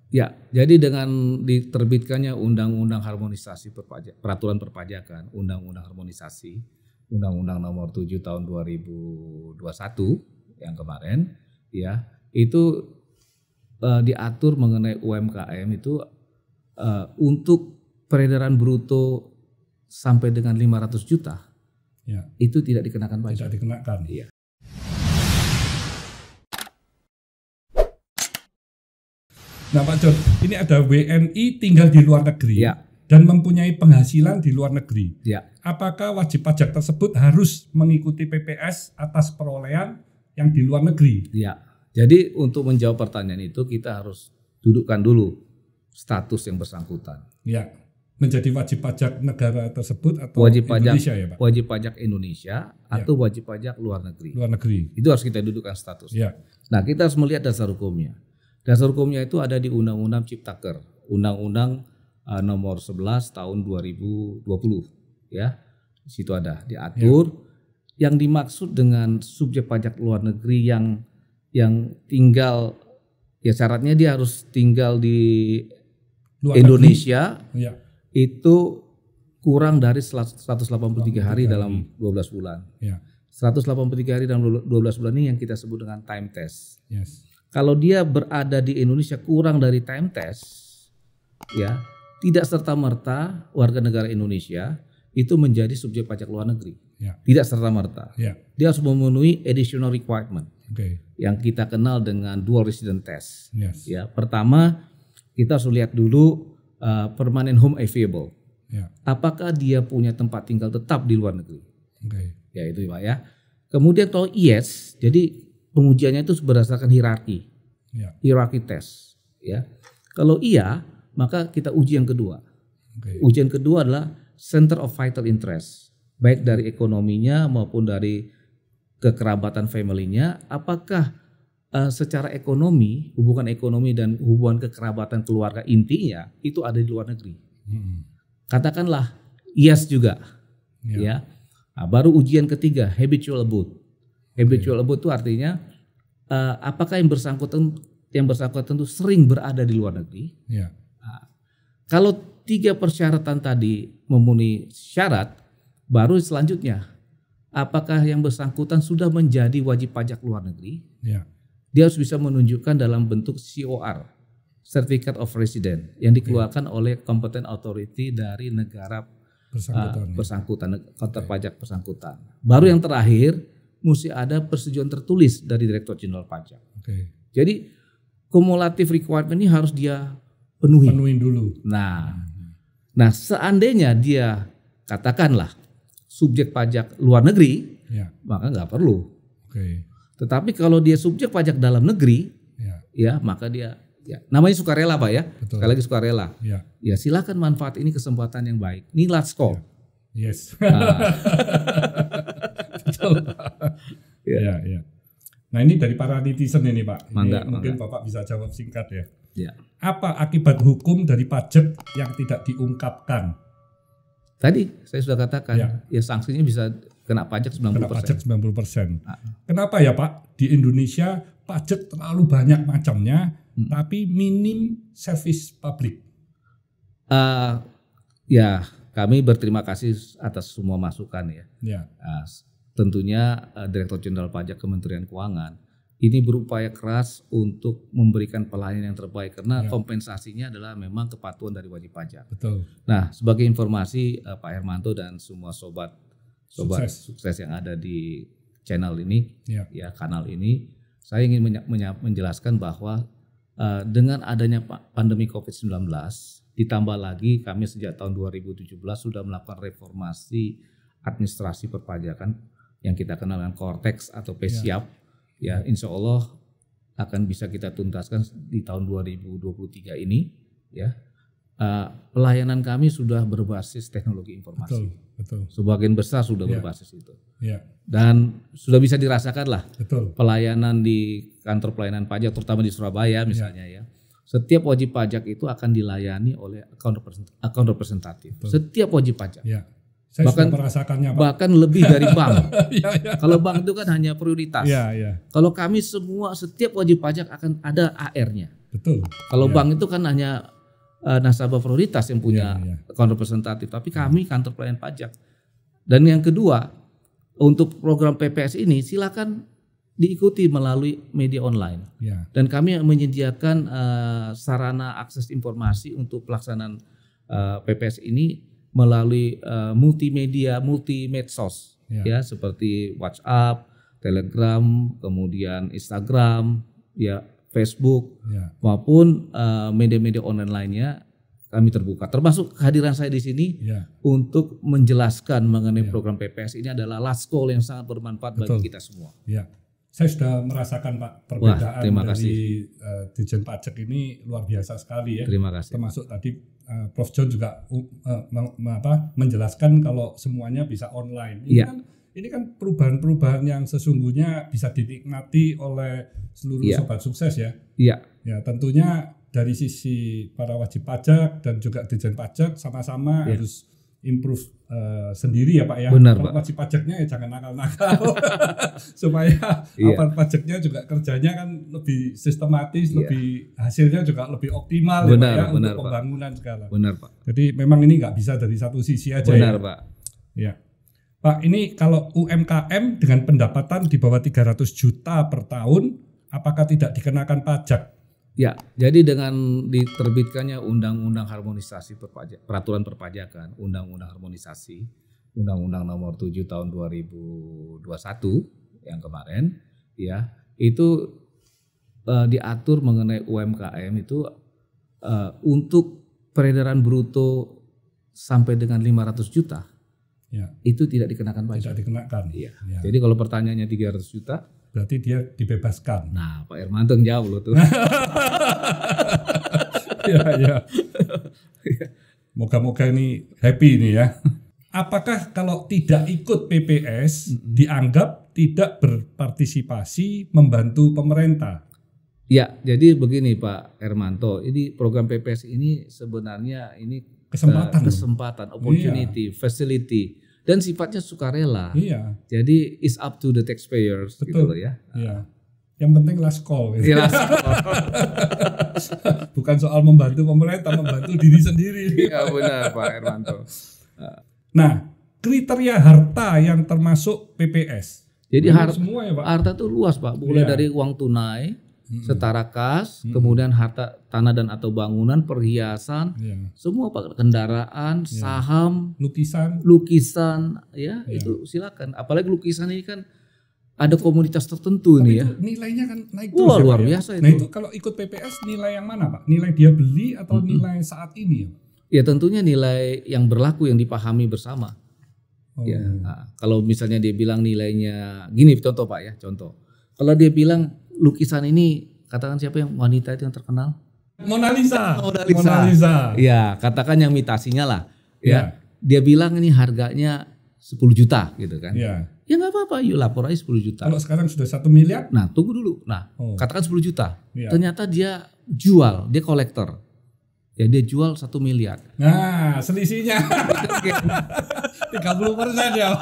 Ya, jadi dengan diterbitkannya Undang-Undang Harmonisasi Peraturan Perpajakan, Undang-Undang Harmonisasi, Undang-Undang Nomor 7 Tahun 2021 yang kemarin, ya itu diatur mengenai UMKM itu untuk peredaran bruto sampai dengan 500 juta, Ya. itu tidak dikenakan pajak. Tidak dikenakan. Iya. Nah Pak John, ini ada WNI tinggal di luar negeri Ya. dan mempunyai penghasilan di luar negeri. Ya. Apakah wajib pajak tersebut harus mengikuti PPS atas perolehan yang di luar negeri? Ya. Jadi untuk menjawab pertanyaan itu kita harus dudukkan dulu status yang bersangkutan. Ya, menjadi wajib pajak negara tersebut atau Wajib pajak Indonesia ya Pak? Wajib pajak Indonesia atau wajib pajak luar negeri. Luar negeri. Itu harus kita dudukkan status. Ya. Nah, kita harus melihat dasar hukumnya. Dasar hukumnya itu ada di Undang-Undang Ciptaker, Undang-Undang Nomor 11 Tahun 2020, ya. Di situ ada diatur yang dimaksud dengan subjek pajak luar negeri yang tinggal, ya syaratnya dia harus tinggal di Luar Indonesia negeri. Ya. itu kurang dari 183 hari dalam 12 bulan. Ya. 183 hari dalam 12 bulan ini yang kita sebut dengan time test. Yes. Kalau dia berada di Indonesia kurang dari time test, ya tidak serta-merta warga negara Indonesia itu menjadi subjek pajak luar negeri. Ya. Tidak serta-merta. Ya. Dia harus memenuhi additional requirement Oke. yang kita kenal dengan dual resident test. Yes. Ya, pertama kita harus lihat dulu permanent home available. Ya. Apakah dia punya tempat tinggal tetap di luar negeri? Oke. Ya itu Pak ya. Kemudian kalau yes, jadi pengujiannya itu berdasarkan hierarki. Ya. Hierarki test, ya. Kalau iya, maka kita uji yang kedua. Oke. Ujian kedua adalah center of vital interest, baik dari ekonominya maupun dari kekerabatan family-nya. Apakah secara ekonomi, hubungan ekonomi dan hubungan kekerabatan keluarga intinya itu ada di luar negeri? Katakanlah yes juga, ya. Nah, baru ujian ketiga, habitual abode. Habitual abode itu artinya apakah yang bersangkutan itu sering berada di luar negeri? Ya. Nah, kalau 3 persyaratan tadi memenuhi syarat, baru selanjutnya apakah yang bersangkutan sudah menjadi wajib pajak luar negeri? Ya. Dia harus bisa menunjukkan dalam bentuk COR, Certificate of Resident, yang dikeluarkan oleh competent authority dari negara bersangkutan, kantor pajak bersangkutan. Baru yang terakhir mesti ada persetujuan tertulis dari Direktur Jenderal Pajak. Oke. Jadi kumulatif requirement ini harus dia penuhi. Penuhin dulu. Nah seandainya dia katakanlah subjek pajak luar negeri, Ya. maka nggak perlu. Oke. Tetapi kalau dia subjek pajak dalam negeri, ya maka dia, ya namanya sukarela Pak ya. Betul. Sekali lagi sukarela. Ya. Ya silakan manfaat ini kesempatan yang baik. Ini last call. Yes. Nah, Betul. Ya, ya. Nah ini dari para netizen ini Pak. Mangga, Mungkin mangga. Bapak bisa jawab singkat ya. ya. Apa akibat hukum dari pajak yang tidak diungkapkan? Tadi saya sudah katakan, Ya. ya sanksinya bisa kena pajak 90%. Kena pajak 90%. Kenapa ya Pak? Di Indonesia pajak terlalu banyak macamnya, tapi minim service publik. Ya kami berterima kasih atas semua masukan ya. Ya. Tentunya Direktur Jenderal Pajak Kementerian Keuangan ini berupaya keras untuk memberikan pelayanan yang terbaik karena kompensasinya adalah memang kepatuhan dari wajib pajak. Betul. Nah, sebagai informasi Pak Hermanto dan semua sobat sukses yang ada di channel ini, ya kanal ini, saya ingin menjelaskan bahwa dengan adanya pandemi COVID-19, ditambah lagi kami sejak tahun 2017 sudah melakukan reformasi administrasi perpajakan yang kita kenal dengan Cortex atau PSIAP. Ya, insya Allah akan bisa kita tuntaskan di tahun 2023 ini. Ya, pelayanan kami sudah berbasis teknologi informasi. Betul. Sebagian besar sudah berbasis itu. Ya. Dan sudah bisa dirasakan lah. Betul. Pelayanan di kantor pelayanan pajak, terutama di Surabaya misalnya ya. Setiap wajib pajak itu akan dilayani oleh account representatif. Setiap wajib pajak. Ya. Saya Bahkan, sudah merasakannya Pak. Bahkan lebih dari bank. Ya. Kalau bank itu kan hanya prioritas. Ya. Kalau kami semua setiap wajib pajak akan ada AR-nya. Betul. Kalau bank itu kan hanya nasabah prioritas yang punya akun representatif, tapi kami kantor pelayan pajak. Dan yang kedua, untuk program PPS ini silakan diikuti melalui media online. Dan kami menyediakan sarana akses informasi untuk pelaksanaan PPS ini melalui multimedia, multimedsos, ya seperti WhatsApp, Telegram, kemudian Instagram, ya Facebook, maupun media-media online lainnya. Kami terbuka, termasuk kehadiran saya di sini untuk menjelaskan mengenai program PPS ini adalah last call yang sangat bermanfaat bagi kita semua. Saya sudah merasakan Pak perbedaan dari Ditjen Pajak ini luar biasa sekali ya. Terima kasih. Termasuk tadi Prof John juga menjelaskan kalau semuanya bisa online. Ini kan perubahan-perubahan yang sesungguhnya bisa dinikmati oleh seluruh sobat sukses ya. Ya tentunya dari sisi para wajib pajak dan juga Ditjen Pajak sama-sama harus improve sendiri ya Pak ya. Benar, kalau Pak. wajib pajaknya ya jangan nakal-nakal supaya aparat pajaknya juga kerjanya kan lebih sistematis, lebih hasilnya juga lebih optimal benar, ya Pak ya, untuk pembangunan segala. Benar Pak. Jadi memang ini nggak bisa dari satu sisi aja. Benar ya. Pak. Ya. Pak, ini kalau UMKM dengan pendapatan di bawah 300 juta per tahun, apakah tidak dikenakan pajak? Ya, jadi dengan diterbitkannya Undang-Undang Harmonisasi Peraturan Perpajakan, Undang-Undang Harmonisasi, Undang-Undang Nomor 7 Tahun 2021 yang kemarin, ya itu diatur mengenai UMKM itu untuk peredaran bruto sampai dengan 500 juta. Itu tidak dikenakan pajak. Tidak dikenakan. Iya. Jadi kalau pertanyaannya 300 juta, berarti dia dibebaskan. Nah, Pak Hermanto jawab loh tuh. Ya. Moga-moga ini happy nih ya. Apakah kalau tidak ikut PPS dianggap tidak berpartisipasi membantu pemerintah? Ya, jadi begini Pak Hermanto, ini program PPS ini sebenarnya ini kesempatan, opportunity, facility, dan sifatnya sukarela. Jadi it's up to the taxpayers. Betul. Gitu ya. Yang penting last call. Gitu. Last call. Bukan soal membantu pemerintah, membantu diri sendiri. Iya benar Pak Hermanto. Nah, kriteria harta yang termasuk PPS. Jadi semua ya Pak. Harta itu luas Pak, mulai dari uang tunai, setara kas, kemudian harta tanah dan atau bangunan, perhiasan, semua Pak, kendaraan, saham, lukisan, ya itu silakan. Apalagi lukisan ini kan ada komunitas tertentu. Tapi ini ya. Nilainya kan naik terus. Luar biasa itu. Nah itu kalau ikut PPS nilai yang mana Pak? Nilai dia beli atau nilai saat ini ya? Ya tentunya nilai yang berlaku yang dipahami bersama. Ya, kalau misalnya dia bilang nilainya gini, contoh Pak ya, contoh. Kalau dia bilang lukisan ini, katakan siapa yang wanita itu yang terkenal? Mona Lisa. Ya, katakan yang imitasinya lah. Ya, dia bilang ini harganya 10 juta gitu kan. Ya nggak apa-apa, yuk lapor aja 10 juta. Kalau sekarang sudah 1 miliar? Nah tunggu dulu. Nah katakan 10 juta. Ternyata dia jual, dia kolektor. Ya dia jual 1 miliar. Nah selisihnya 30% ya.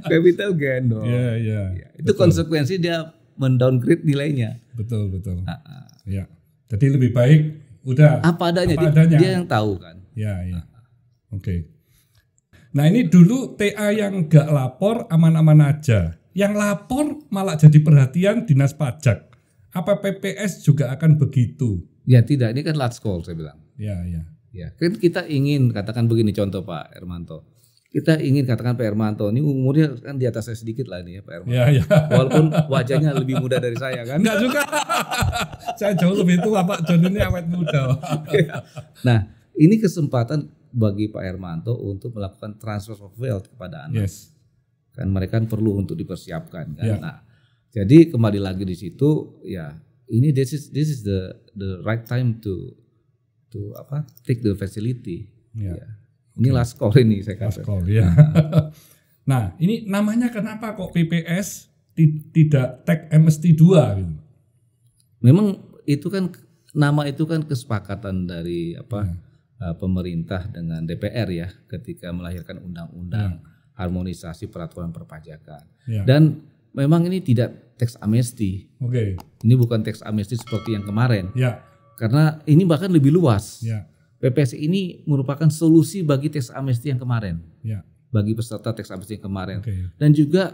Capital gain dong. Ya, itu konsekuensi dia mendowngrade nilainya. Betul. Ya. Jadi lebih baik udah apa adanya. Dia yang tahu kan. Ya. Oke. Nah ini dulu TA yang gak lapor aman-aman aja. Yang lapor malah jadi perhatian dinas pajak. Apa PPS juga akan begitu? Ya tidak, ini kan last call saya bilang. Ya. Kan kita ingin katakan begini, contoh Pak Hermanto. Kita ingin katakan Pak Hermanto, ini umurnya kan di atas saya sedikit lah ini ya Pak Hermanto. Ya. Walaupun wajahnya lebih muda dari saya kan. Enggak juga. Saya jauh lebih tua Pak John, ini awet muda. Nah ini kesempatan bagi Pak Hermanto untuk melakukan transfer of wealth kepada anak. Kan mereka perlu untuk dipersiapkan kan. Nah, jadi kembali lagi di situ ya. Ini this is the right time to take the facility. Ini last call ini saya katakan. Last call ya. Nah, ini namanya kenapa kok PPS tidak tag MST 2 gitu? Memang itu kan nama itu kan kesepakatan dari pemerintah dengan DPR ya ketika melahirkan undang-undang harmonisasi peraturan perpajakan. Dan memang ini tidak tax amnesty. Oke. Ini bukan tax amnesty seperti yang kemarin. Ya. Karena ini bahkan lebih luas. Ya. PPS ini merupakan solusi bagi tax amnesty yang kemarin. Ya. Bagi peserta tax amnesty yang kemarin. Okay. Dan juga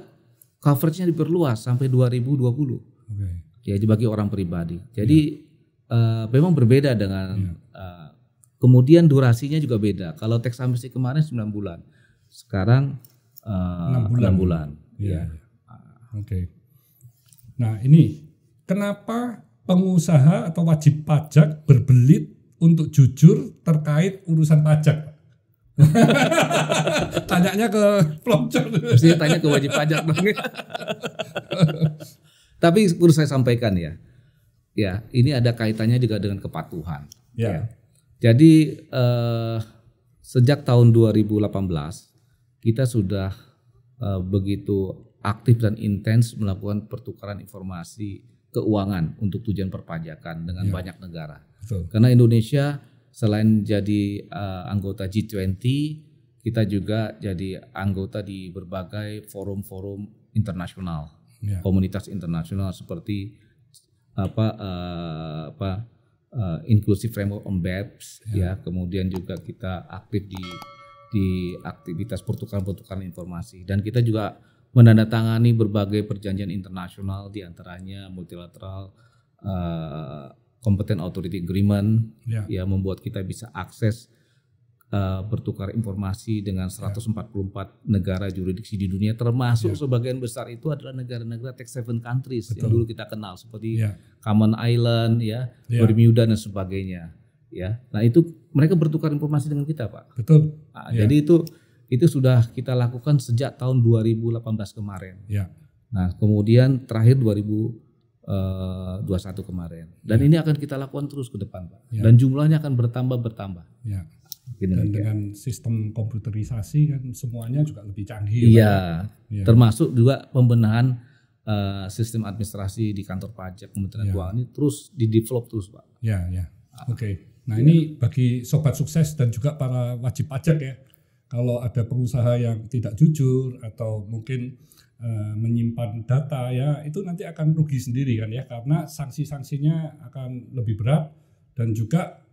coveragenya diperluas sampai 2020. Okay. Ya, bagi orang pribadi. Jadi memang berbeda dengan kemudian durasinya juga beda. Kalau tax amnesty kemarin 9 bulan. Sekarang 6 bulan. Ya. Oke. Nah, ini kenapa pengusaha atau wajib pajak berbelit untuk jujur terkait urusan pajak? Tanyanya ke pelonco. Mesti tanya ke wajib pajak dong. Tapi perlu saya sampaikan ya. Ya, ini ada kaitannya juga dengan kepatuhan. Ya. Jadi sejak tahun 2018 kita sudah begitu aktif dan intens melakukan pertukaran informasi keuangan untuk tujuan perpajakan dengan banyak negara. Betul. Karena Indonesia selain jadi anggota G20, kita juga jadi anggota di berbagai forum-forum internasional, komunitas internasional seperti Inclusive Framework on BEPS, ya. Kemudian juga kita aktif di aktivitas pertukaran informasi, dan kita juga menandatangani berbagai perjanjian internasional, diantaranya multilateral Competent Authority Agreement, ya, membuat kita bisa akses bertukar informasi dengan 144 negara jurisdiksi di dunia, termasuk sebagian besar itu adalah negara-negara tax haven countries yang dulu kita kenal seperti Cayman Island, Bermuda dan sebagainya. Ya, nah itu mereka bertukar informasi dengan kita, Pak. Betul. Nah, jadi itu sudah kita lakukan sejak tahun 2018 kemarin. Nah, kemudian terakhir 2021 kemarin. Dan ini akan kita lakukan terus ke depan, Pak. Dan jumlahnya akan bertambah. Dan dengan sistem komputerisasi kan semuanya juga lebih canggih. Termasuk juga pembenahan sistem administrasi di kantor pajak Kementerian Keuangan ini terus di-develop terus, Pak. Oke. Nah, ini bagi sobat sukses dan juga para wajib pajak ya. Kalau ada pengusaha yang tidak jujur atau mungkin menyimpan data, ya itu nanti akan rugi sendiri kan ya, karena sanksi-sanksinya akan lebih berat, dan juga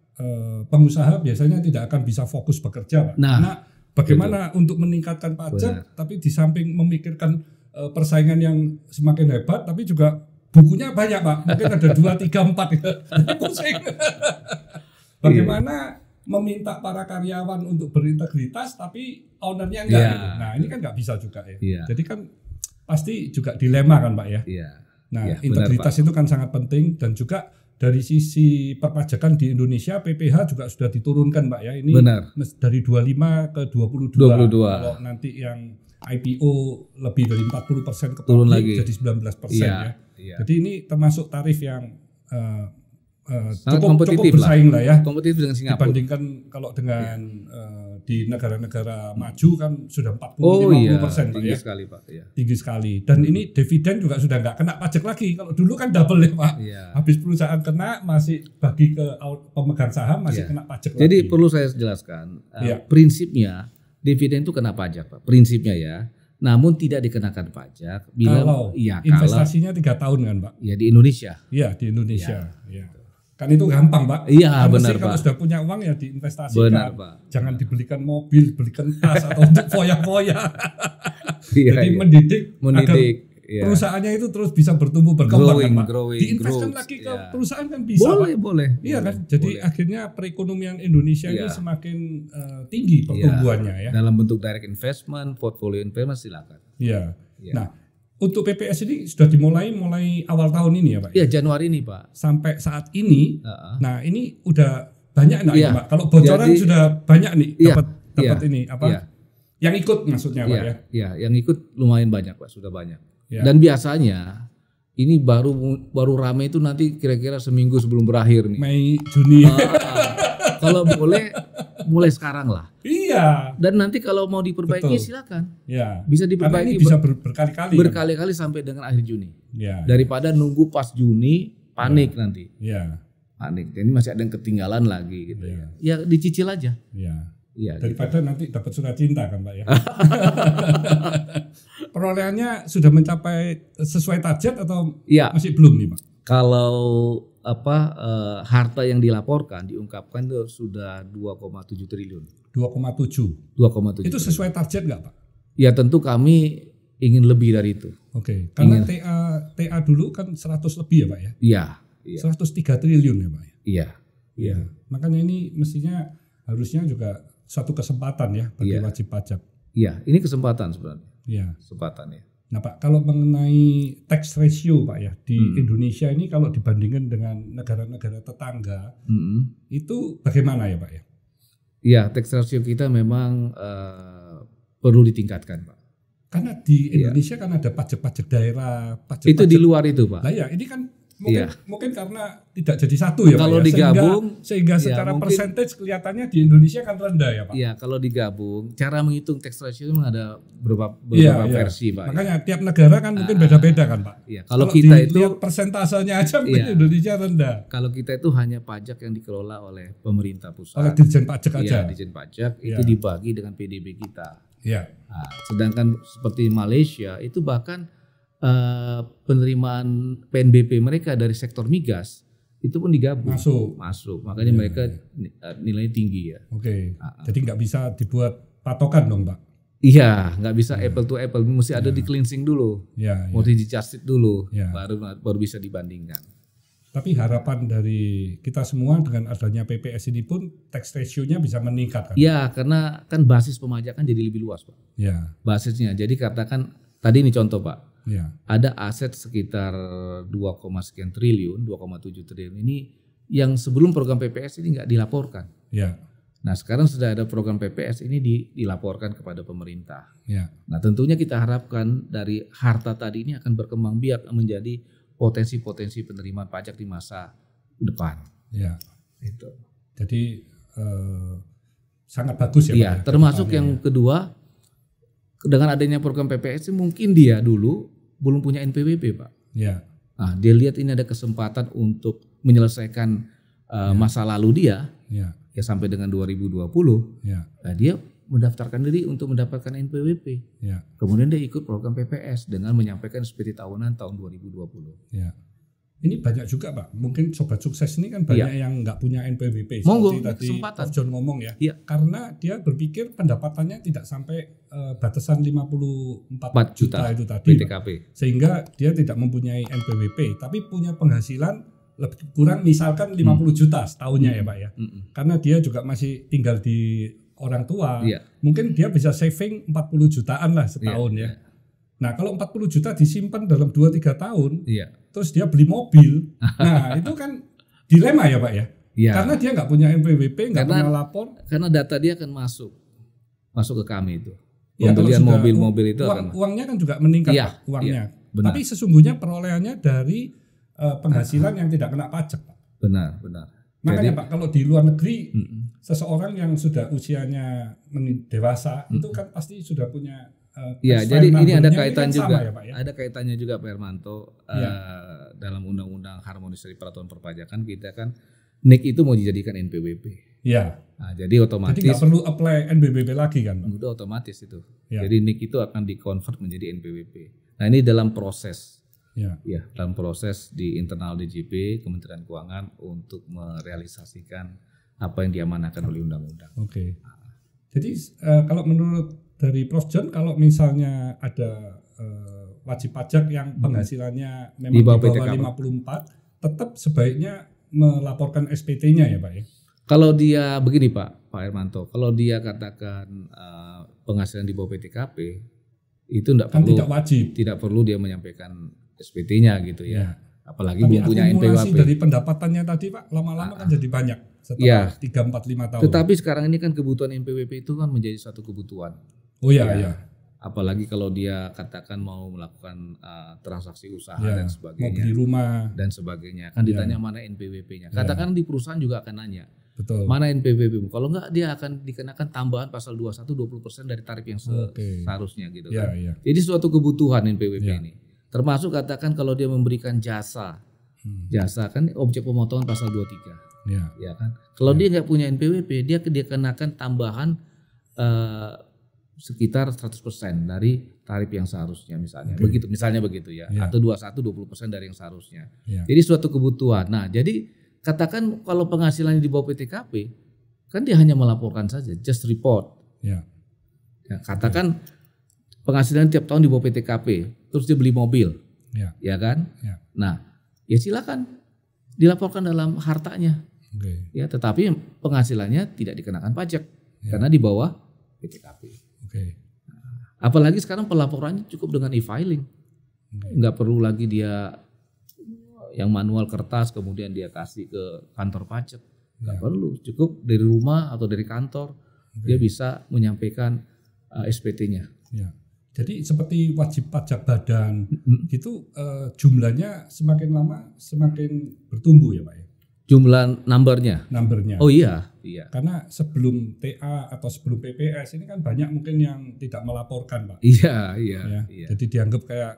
pengusaha biasanya tidak akan bisa fokus bekerja, Pak. Karena bagaimana untuk meningkatkan pajak, tapi di samping memikirkan persaingan yang semakin hebat, tapi juga bukunya banyak, Pak. Mungkin ada 2, 3, 4 pusing. Bagaimana meminta para karyawan untuk berintegritas tapi ownernya enggak gitu. Nah, ini kan nggak bisa juga ya. Jadi kan pasti juga dilema kan, Pak ya. Nah, integritas benar, itu kan sangat penting, dan juga dari sisi perpajakan di Indonesia PPh juga sudah diturunkan, Pak ya. Ini dari 25 ke 22. Kalau nanti yang IPO lebih dari 40% ke turun lagi jadi 19% ya. Jadi ini termasuk tarif yang cukup bersaing lah ya, kompetitif dengan Singapura. Dibandingkan kalau dengan di negara-negara maju kan sudah 40-50%, Pak tinggi ya. Sekali, Pak. Tinggi sekali. Dan ini dividen juga sudah nggak kena pajak lagi. Kalau dulu kan double ya, Pak. Habis perusahaan kena, masih bagi ke pemegang saham masih kena pajak. Jadi lagi. Perlu saya jelaskan prinsipnya dividen itu kena pajak, Pak. Prinsipnya ya. Namun tidak dikenakan pajak bila kalau investasinya 3 tahun kan, Pak? Ya, di Indonesia. Iya, di Indonesia. Kan itu gampang, Pak. Iya, benar, Pak. Kalau sudah punya uang ya diinvestasikan. Benar, Pak. Jangan dibelikan mobil, belikan tas atau untuk foya-foya. Jadi mendidik agar perusahaannya itu terus bisa bertumbuh berkembang, kan, Pak. Diinvestkan lagi ke perusahaan kan bisa, boleh, Pak. Boleh. Iya kan? Jadi akhirnya perekonomian Indonesia ini semakin tinggi pertumbuhannya ya. Dalam bentuk direct investment, portfolio investment, silakan. Iya. Nah, untuk PPS ini sudah dimulai awal tahun ini ya, Pak? Iya, Januari ini, Pak. Sampai saat ini, nah ini udah banyak ya, Pak. Kalau bocoran sudah banyak nih dapat ini apa? Yang ikut maksudnya, Pak ya? Iya, yang ikut lumayan banyak, Pak. Sudah banyak. Dan biasanya ini baru rame itu nanti kira-kira seminggu sebelum berakhir nih. Mei, Juni. Kalau boleh mulai sekarang lah. Iya. Dan nanti kalau mau diperbaiki silakan. Ya. Bisa diperbaiki. Karena ini bisa berkali-kali. Berkali-kali sampai dengan akhir Juni. Ya. Daripada nunggu pas Juni panik nanti. Iya. Panik. Jadi masih ada yang ketinggalan lagi gitu. Ya dicicil aja. Iya. Ya, daripada gitu. Nanti dapat surat cinta kan Pak ya. Perolehannya sudah mencapai sesuai target atau ya, masih belum nih Pak? Kalau harta yang dilaporkan diungkapkan itu sudah 2,7 triliun. 2,7. Itu sesuai target nggak Pak? Ya tentu kami ingin lebih dari itu. Oke. Karena TA dulu kan 100 lebih ya Pak ya? Iya. 103 triliun ya Pak ya? Iya. Iya. Makanya ini mestinya harusnya juga suatu kesempatan ya bagi wajib pajak. Iya, ini kesempatan sebenarnya. Iya. Kesempatan ya. Nah Pak, kalau mengenai tax ratio Pak ya di Indonesia ini kalau dibandingkan dengan negara-negara tetangga itu bagaimana ya Pak ya? Iya, tax ratio kita memang perlu ditingkatkan Pak. Karena di Indonesia kan ada pajak-pajak daerah, pajak-pajak. Itu di luar itu Pak. Nah ya, ini kan mungkin karena tidak jadi satu ya Pak. Kalau digabung sehingga secara persentage kelihatannya di Indonesia kan rendah ya Pak. Iya, kalau digabung cara menghitung tax ratio memang ada beberapa versi Pak. Makanya tiap negara kan mungkin beda-beda kan Pak. Iya, kalau kita itu persentasenya aja mungkin Indonesia rendah. Kalau kita itu hanya pajak yang dikelola oleh pemerintah pusat. Oleh Dirjen Pajak aja. Iya, Dirjen Pajak itu dibagi dengan PDB kita. Iya. Nah, sedangkan seperti Malaysia itu bahkan penerimaan PNBP mereka dari sektor migas itu pun digabung masuk. Makanya mereka nilainya tinggi ya. Oke. Jadi nggak bisa dibuat patokan dong Pak. Iya, nggak bisa apple to apple, mesti ada di cleansing dulu, mesti di-adjust dulu, baru bisa dibandingkan. Tapi harapan dari kita semua dengan adanya PPS ini pun tax ratio-nya bisa meningkat kan? Iya, karena kan basis pemajakan jadi lebih luas Pak. Iya. Basisnya, jadi katakan tadi ini contoh Pak. Ya. Ada aset sekitar 2, sekian triliun, 2,7 triliun ini yang sebelum program PPS ini nggak dilaporkan. Ya. Nah sekarang sudah ada program PPS ini dilaporkan kepada pemerintah. Ya. Nah tentunya kita harapkan dari harta tadi ini akan berkembang biak menjadi potensi-potensi penerimaan pajak di masa depan. Ya. Itu. Jadi sangat bagus ya. Iya. Termasuk yang kedua. Dengan adanya program PPS mungkin dia dulu belum punya NPWP Pak. Ya. Nah, dia lihat ini ada kesempatan untuk menyelesaikan masa lalu dia. Ya. Ya sampai dengan 2020. Ya. Nah, dia mendaftarkan diri untuk mendapatkan NPWP. Ya. Kemudian dia ikut program PPS dengan menyampaikan SPT tahunan tahun 2020. Ya. Ini banyak juga Pak, mungkin sobat sukses ini kan banyak yang nggak punya NPWP seperti tadi Prof John ngomong ya. Karena dia berpikir pendapatannya tidak sampai batasan 54 juta itu tadi PTKP. Sehingga dia tidak mempunyai NPWP, tapi punya penghasilan lebih kurang misalkan 50 juta setahunnya ya Pak ya. Karena dia juga masih tinggal di orang tua, mungkin dia bisa saving 40 jutaan lah setahun ya. Nah kalau 40 juta disimpan dalam 2-3 tahun, terus dia beli mobil, nah itu kan dilema ya Pak ya? Karena dia nggak punya NPWP, nggak pernah lapor. Karena data dia akan masuk ke kami itu. Pembelian mobil-mobil itu uangnya kan juga meningkat Pak, uangnya. Tapi sesungguhnya perolehannya dari penghasilan yang tidak kena pajak Pak. Benar. Makanya Pak kalau di luar negeri, seseorang yang sudah usianya dewasa, itu kan pasti sudah punya jadi ini ada kaitan juga, ya, Pak, ya? Ada kaitannya juga Pak Hermanto dalam Undang-Undang Harmonisasi Peraturan Perpajakan kita kan NIK itu mau dijadikan NPWP. Iya. Nah, jadi otomatis. Jadi nggak perlu apply NPWP lagi kan, Pak? Udah otomatis itu. Ya. Jadi NIK itu akan dikonvert menjadi NPWP. Nah ini dalam proses. Ya, dalam proses di internal DJP Kementerian Keuangan untuk merealisasikan apa yang diamanahkan oleh undang-undang. Oke. Jadi kalau menurut dari Prof John, kalau misalnya ada wajib pajak yang penghasilannya memang di bawah 54, tetap sebaiknya melaporkan SPT-nya ya Pak ya? Kalau dia begini Pak Hermanto, kalau dia katakan penghasilan di bawah PTKP itu tidak perlu dia menyampaikan SPT-nya gitu ya. Apalagi belum punya NPWP. Dari pendapatannya tadi Pak, lama-lama kan jadi banyak setelah 3-4-5 tahun. Tetapi sekarang ini kan kebutuhan NPWP itu kan menjadi suatu kebutuhan. Oh iya. Apalagi kalau dia katakan mau melakukan transaksi usaha dan sebagainya, mau beli rumah dan sebagainya, kan ditanya mana NPWP-nya. Katakan di perusahaan juga akan nanya, betul. Mana NPWP-mu? Kalau enggak dia akan dikenakan tambahan pasal 21 20% dari tarif yang seharusnya gitu kan. Jadi suatu kebutuhan NPWP ini. Termasuk katakan kalau dia memberikan jasa kan objek pemotongan pasal 23. Ya kan. Kalau dia nggak punya NPWP, dia kenakan tambahan sekitar 100% dari tarif yang seharusnya misalnya. Misalnya begitu ya. Atau 20% dari yang seharusnya. Jadi suatu kebutuhan. Nah, jadi katakan kalau penghasilannya di bawah PTKP, kan dia hanya melaporkan saja, just report. Ya, katakan penghasilan tiap tahun di bawah PTKP, terus dia beli mobil. Ya kan? Nah, ya silakan dilaporkan dalam hartanya. Ya, tetapi penghasilannya tidak dikenakan pajak karena di bawah PTKP. Apalagi sekarang pelaporannya cukup dengan e-filing, nggak perlu lagi dia yang manual kertas kemudian dia kasih ke kantor pajak, nggak perlu, cukup dari rumah atau dari kantor dia bisa menyampaikan SPT-nya. Jadi seperti wajib pajak badan gitu, jumlahnya semakin lama semakin bertumbuh ya Pak ya? Jumlah numbernya. Oh iya. Karena sebelum TA atau sebelum PPS ini kan banyak mungkin yang tidak melaporkan Pak. Iya. Jadi dianggap kayak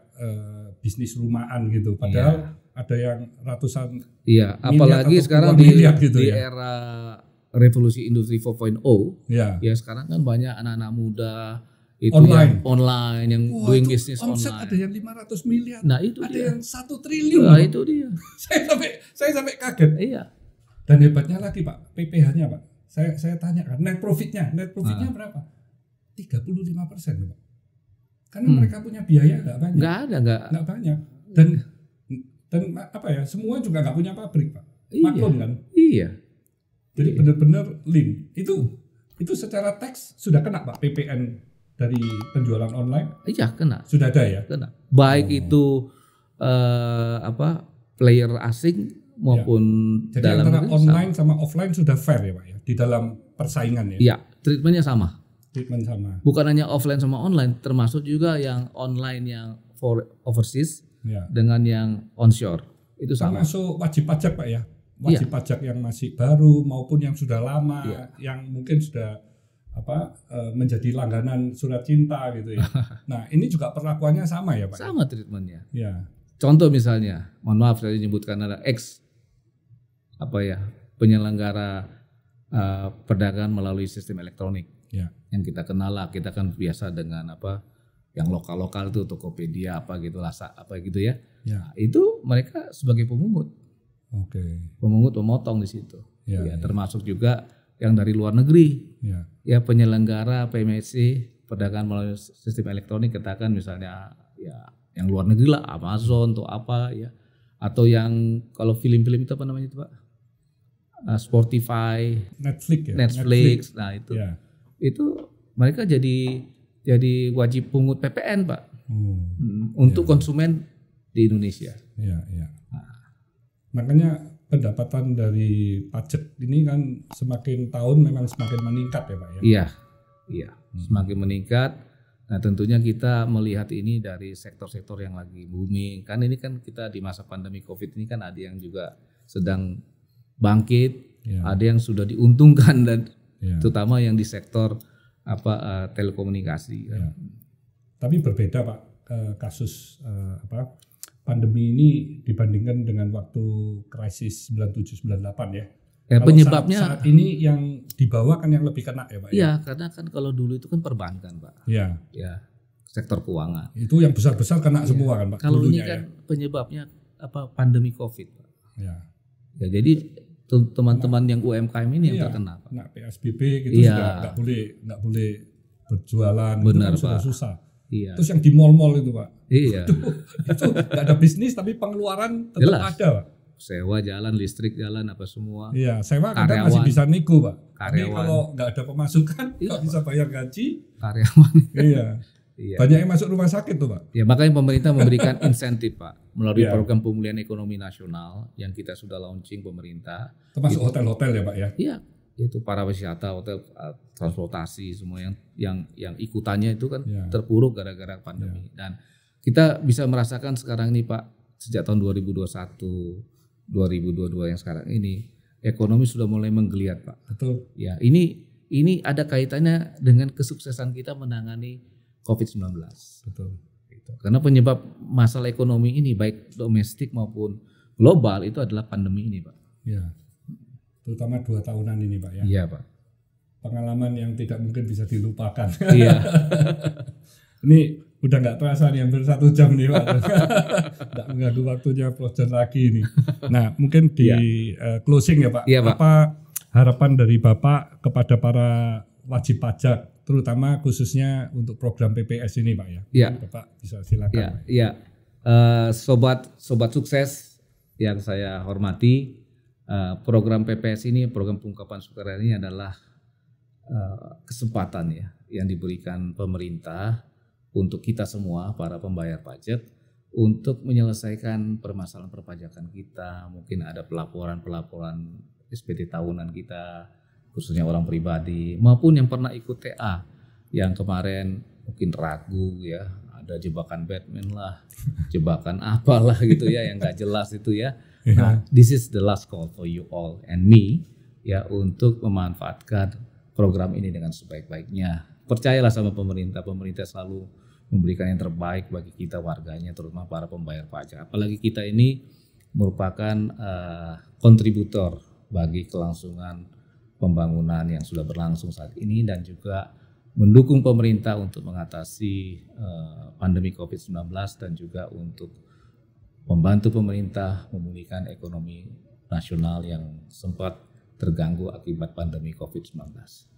bisnis rumahan gitu. Padahal ada yang ratusan. Iya. Apalagi sekarang gitu di era revolusi industri 4.0. Ya sekarang kan banyak anak-anak muda itu online yang doing bisnis online. Ada yang 500 miliar. Nah, itu ada dia. yang 1 triliun. Nah, itu dia. saya sampai kaget. Iya. Dan hebatnya lagi Pak, PPh-nya Pak. Saya tanya kan net profitnya berapa? 35% Pak. Karena mereka punya biaya enggak banyak. Enggak banyak. Dan apa ya? Semua juga enggak punya pabrik Pak. Maklum kan? Iya. Jadi benar-benar lean. Itu secara teks sudah kena Pak PPN dari penjualan online? Iya, kena. Sudah ada ya? Kena. Baik itu player asing maupun jadi dalam antara online sama offline sudah fair ya Pak ya di dalam persaingan ya? Iya, treatmentnya sama. Treatment sama. Bukan hanya offline sama online, termasuk juga yang online yang for overseas dengan yang onshore. Itu sama. Termasuk wajib pajak Pak ya? Wajib pajak yang masih baru maupun yang sudah lama, yang mungkin sudah menjadi langganan surat cinta gitu ya. Nah, ini juga perlakuannya sama ya Pak? Sama treatmentnya. Ya. Contoh misalnya, mohon maaf saya menyebutkan ada penyelenggara perdagangan melalui sistem elektronik. Yang kita kenal lah, kita kan biasa dengan yang lokal-lokal itu Tokopedia gitu ya. Nah, itu mereka sebagai pemungut. Pemungut pemotong di situ. Termasuk juga yang dari luar negeri. Ya penyelenggara PMSC perdagangan melalui sistem elektronik, katakan misalnya yang luar negeri lah, Amazon atau apa ya, atau yang kalau film-film itu apa namanya itu Pak, Spotify, Netflix. Nah itu mereka jadi wajib pungut PPN Pak untuk konsumen di Indonesia. Makanya pendapatan dari pajak ini kan semakin tahun memang semakin meningkat ya Pak ya? Iya, semakin meningkat. Nah tentunya kita melihat ini dari sektor-sektor yang lagi booming. Kan ini kan kita di masa pandemi COVID ini kan ada yang juga sedang bangkit, ada yang sudah diuntungkan dan terutama yang di sektor telekomunikasi. Tapi berbeda Pak kasus pandemi ini dibandingkan dengan waktu krisis 97-98 ya. Penyebabnya saat ini yang dibawa kan yang lebih kena ya Pak. Iya, karena kan kalau dulu itu kan perbankan Pak. Ya, sektor keuangan. Itu yang besar-besar kena semua kan Pak. Kalau ini kan penyebabnya pandemi COVID Pak. Ya, jadi teman-teman yang UMKM ini yang terkena Pak. Kena PSBB gitu sudah nggak boleh berjualan. Benar itu kan Pak. Susah. Iya. Terus yang di mal-mal itu Pak. Iya. Itu nggak ada bisnis tapi pengeluaran tetap ada Pak. Sewa jalan, listrik jalan, apa semua. Iya, sewa kadang masih bisa nego Pak. Karyawan. Tapi kalau nggak ada pemasukan, nggak bisa bayar gaji. Karyawan. Iya. Banyak yang masuk rumah sakit tuh Pak. Ya makanya pemerintah memberikan insentif Pak melalui program pemulihan ekonomi nasional yang kita sudah launching pemerintah. Termasuk hotel-hotel ya Pak ya? Iya, itu para wisata, hotel, transportasi semua yang ikutannya itu kan terpuruk gara-gara pandemi. Dan kita bisa merasakan sekarang ini Pak, sejak tahun 2021, 2022 yang sekarang ini ekonomi sudah mulai menggeliat Pak. Betul. Ya, ini ada kaitannya dengan kesuksesan kita menangani COVID-19. Betul. Karena penyebab masalah ekonomi ini baik domestik maupun global itu adalah pandemi ini Pak. Ya. Terutama 2 tahunan ini Pak ya. Iya Pak. pengalaman yang tidak mungkin bisa dilupakan. Iya. Ini udah nggak terasa nih, hampir 1 jam nih Pak. Nggak mengganggu waktunya Prof. John lagi nih. Nah mungkin di closing ya Pak. Iya, Pak. Apa harapan dari Bapak kepada para wajib pajak, terutama khususnya untuk program PPS ini Pak ya? Iya. Bapak bisa silakan. Iya. Sobat sukses yang saya hormati, program PPS ini, program pengungkapan sukarela ini adalah kesempatan ya yang diberikan pemerintah untuk kita semua para pembayar pajak untuk menyelesaikan permasalahan perpajakan kita. Mungkin ada pelaporan SPT tahunan kita, khususnya orang pribadi maupun yang pernah ikut TA yang kemarin mungkin ragu ya, ada jebakan Batman lah, jebakan apalah gitu ya yang nggak jelas itu ya. Nah, this is the last call for you all and me ya untuk memanfaatkan program ini dengan sebaik-baiknya. Percayalah sama pemerintah selalu memberikan yang terbaik bagi kita warganya, terutama para pembayar pajak. Apalagi kita ini merupakan kontributor bagi kelangsungan pembangunan yang sudah berlangsung saat ini dan juga mendukung pemerintah untuk mengatasi pandemi COVID-19 dan juga untuk membantu pemerintah memulihkan ekonomi nasional yang sempat terganggu akibat pandemi COVID-19.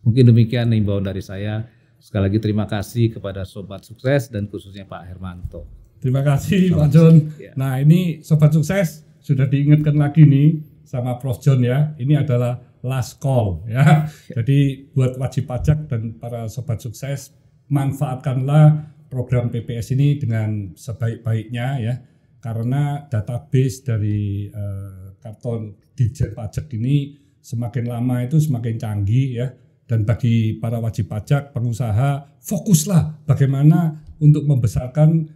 Mungkin demikian imbauan dari saya. Sekali lagi terima kasih kepada Sobat Sukses dan khususnya Pak Hermanto. Terima kasih Pak John. Ya. Nah ini Sobat Sukses sudah diingatkan lagi nih sama Prof. John ya. Ini adalah last call ya. Jadi buat wajib pajak dan para Sobat Sukses, manfaatkanlah program PPS ini dengan sebaik-baiknya ya. Karena database dari karton Ditjen Pajak ini semakin lama itu semakin canggih ya, dan bagi para wajib pajak, pengusaha, fokuslah bagaimana untuk membesarkan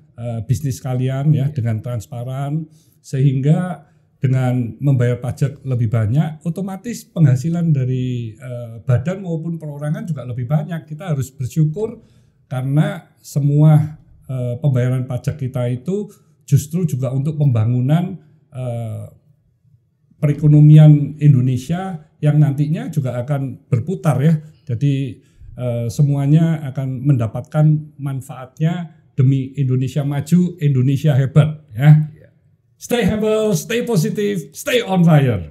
bisnis kalian ya dengan transparan, sehingga dengan membayar pajak lebih banyak, otomatis penghasilan dari badan maupun perorangan juga lebih banyak. Kita harus bersyukur karena semua pembayaran pajak kita itu justru juga untuk pembangunan perekonomian Indonesia yang nantinya juga akan berputar ya. Jadi semuanya akan mendapatkan manfaatnya demi Indonesia maju, Indonesia hebat ya. Stay humble, stay positive, stay on fire.